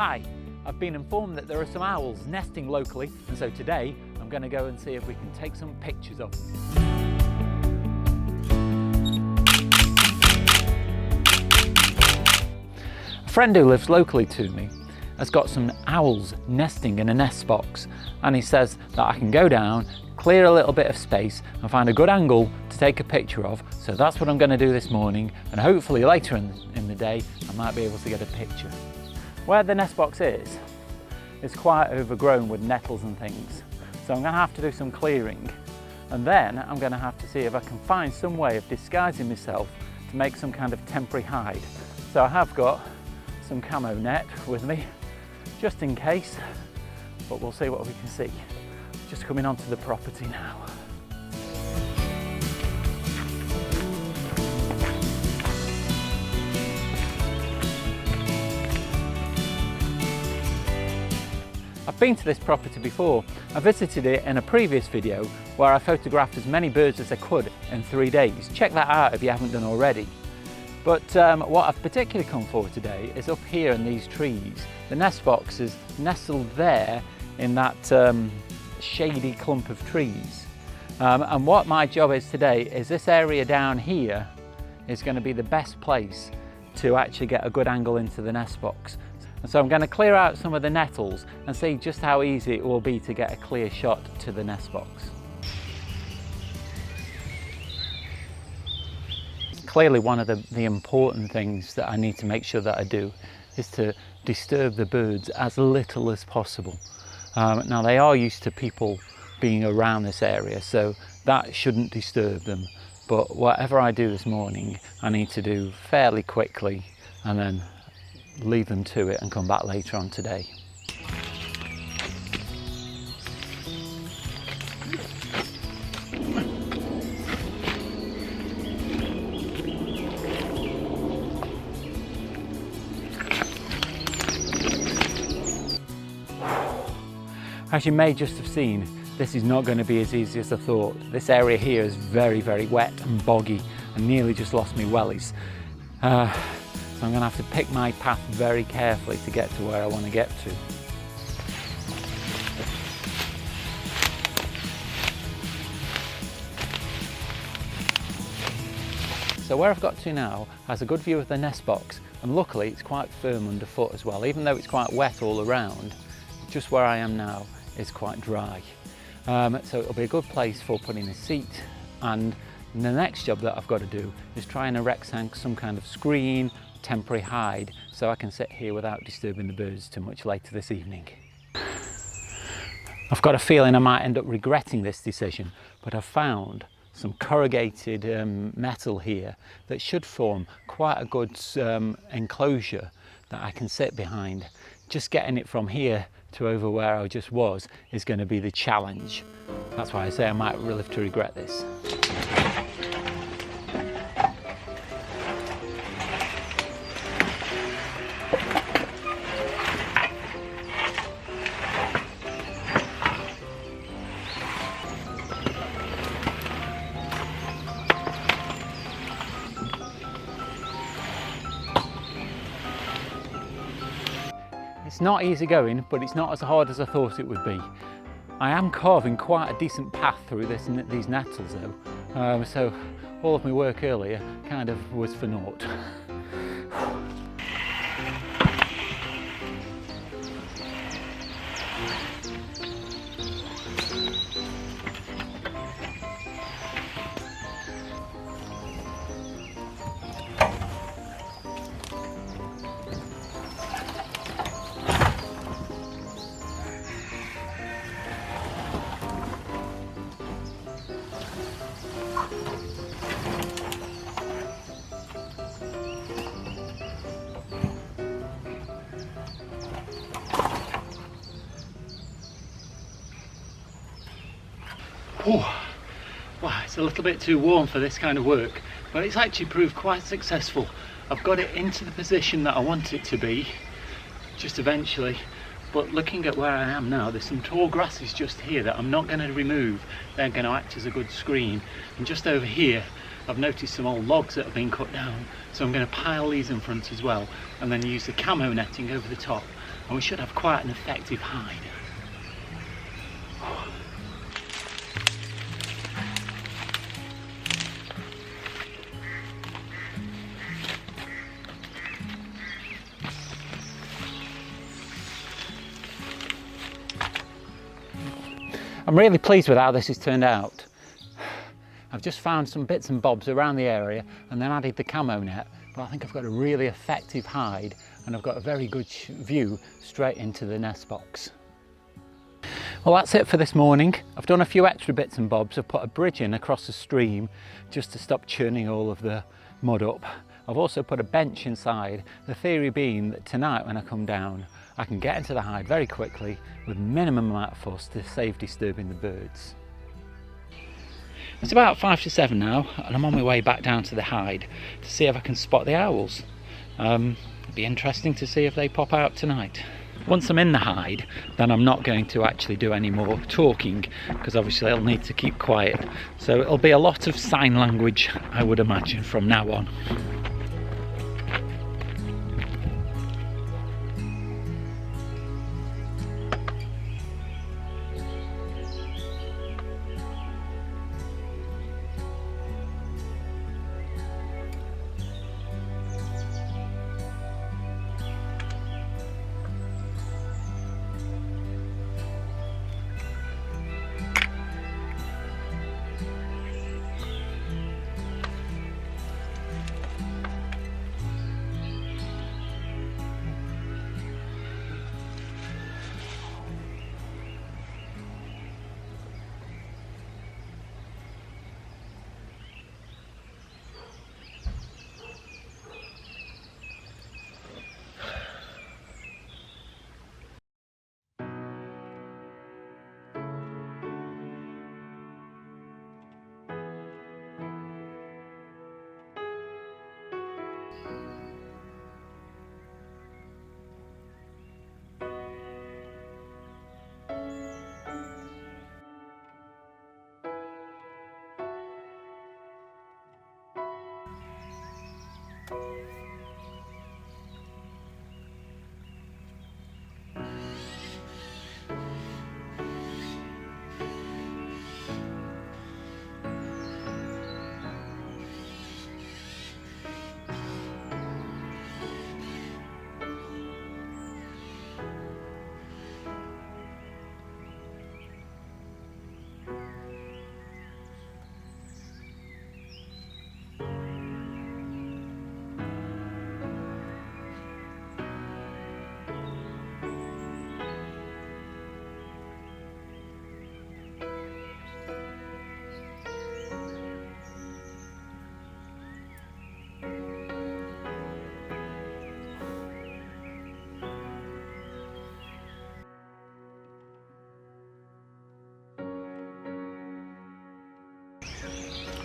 Hi, I've been informed that there are some owls nesting locally, and so today I'm going to go and see if we can take some pictures of them. A friend who lives locally to me has got some owls nesting in a nest box, and he says that I can go down, clear a little bit of space and find a good angle to take a picture of. So that's what I'm going to do this morning, and hopefully later in the day I might be able to get a picture. Where the nest box is quite overgrown with nettles and things, so I'm going to have to do some clearing, and then I'm going to have to see if I can find some way of disguising myself to make some kind of temporary hide. So I have got some camo net with me just in case, but we'll see what we can see. Just coming onto the property now. I've been to this property before. I visited it in a previous video where I photographed as many birds as I could in 3 days. Check that out if you haven't done already. But what I've particularly come for today is up here in these trees. The nest box is nestled there in that shady clump of trees. And what my job is today is this area down here is going to be the best place to actually get a good angle into the nest box. And so I'm going to clear out some of the nettles and see just how easy it will be to get a clear shot to the nest box. Clearly one of the important things that I need to make sure that I do is to disturb the birds as little as possible. Now they are used to people being around this area, so that shouldn't disturb them, but whatever I do this morning I need to do fairly quickly and then leave them to it and come back later on today. As you may just have seen, this is not going to be as easy as I thought. This area here is very, very wet and boggy and nearly just lost me wellies. So I'm going to have to pick my path very carefully to get to where I want to get to. So where I've got to now has a good view of the nest box, and luckily it's quite firm underfoot as well. Even though it's quite wet all around, just where I am now is quite dry. So it'll be a good place for putting a seat, and the next job that I've got to do is try and erect some kind of screen, temporary hide, so I can sit here without disturbing the birds too much later this evening. I've got a feeling I might end up regretting this decision, but I've found some corrugated metal here that should form quite a good enclosure that I can sit behind. Just getting it from here to over where I just was is going to be the challenge. That's why I say I might live to regret this. It's not easy going, but it's not as hard as I thought it would be. I am carving quite a decent path through these nettles though, so all of my work earlier kind of was for naught. Oh, wow, it's a little bit too warm for this kind of work, but it's actually proved quite successful. I've got it into the position that I want it to be, just eventually, but looking at where I am now, there's some tall grasses just here that I'm not going to remove. They're going to act as a good screen, and just over here I've noticed some old logs that have been cut down, so I'm going to pile these in front as well, and then use the camo netting over the top. and we should have quite an effective hide. I'm really pleased with how this has turned out. I've just found some bits and bobs around the area and then added the camo net, but I think I've got a really effective hide and I've got a very good view straight into the nest box. Well, that's it for this morning. I've done a few extra bits and bobs. I've put a bridge in across the stream just to stop churning all of the mud up. I've also put a bench inside, the theory being that tonight when I come down I can get into the hide very quickly with minimum amount of fuss to save disturbing the birds. It's about 5 to 7 now and I'm on my way back down to the hide to see if I can spot the owls. It'll be interesting to see if they pop out tonight. Once I'm in the hide, then I'm not going to actually do any more talking because obviously I'll need to keep quiet. So it'll be a lot of sign language, I would imagine, from now on.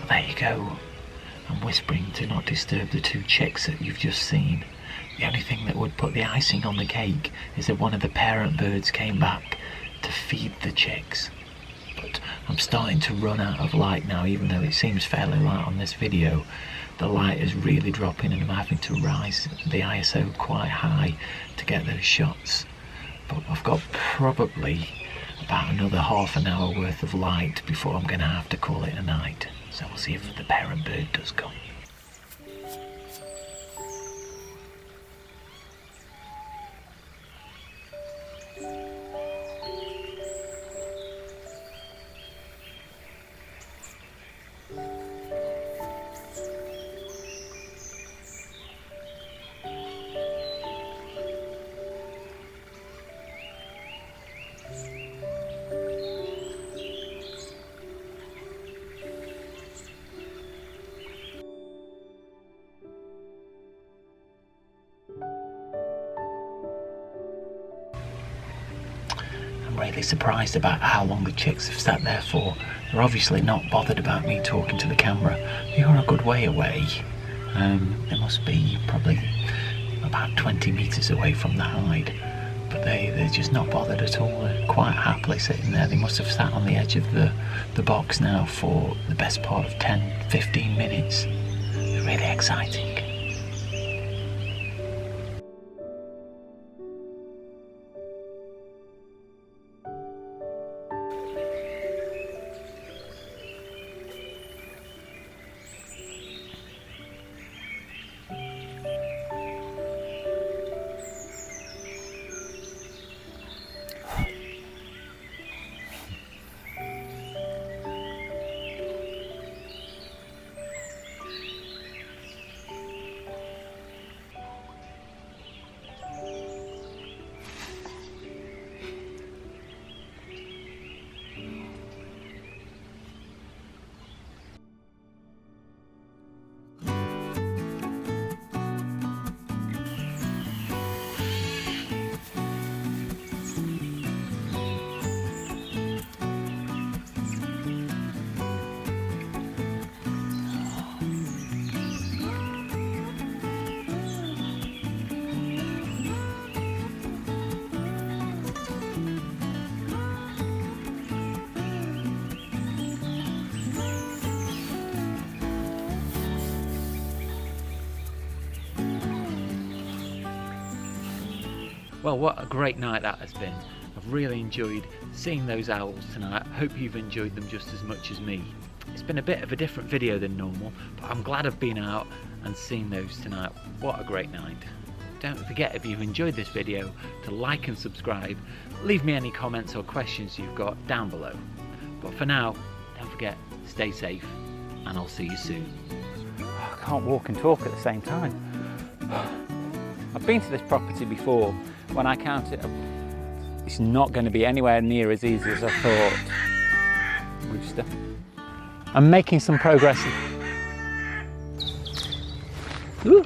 There you go. I'm whispering to not disturb the 2 chicks that you've just seen. The only thing that would put the icing on the cake is that one of the parent birds came back to feed the chicks. But I'm starting to run out of light now, even though it seems fairly light on this video. The light is really dropping and I'm having to rise the ISO quite high to get those shots. But I've got probably about another half an hour worth of light before I'm going to have to call it a night. So we'll see if the parent bird does come. I'm really surprised about how long the chicks have sat there for. They're obviously not bothered about me talking to the camera. They are a good way away. They must be probably about 20 metres away from the hide. But they're just not bothered at all. They're quite happily sitting there. They must have sat on the edge of the box now for the best part of 10-15 minutes. They're really exciting. Well, what a great night that has been. I've really enjoyed seeing those owls tonight. Hope you've enjoyed them just as much as me. It's been a bit of a different video than normal, but I'm glad I've been out and seen those tonight. What a great night. Don't forget, if you've enjoyed this video, to like and subscribe. Leave me any comments or questions you've got down below. But for now, don't forget, stay safe, and I'll see you soon. I can't walk and talk at the same time. I've been to this property before. When I count it, it's not going to be anywhere near as easy as I thought. Rooster. I'm making some progress. Ooh.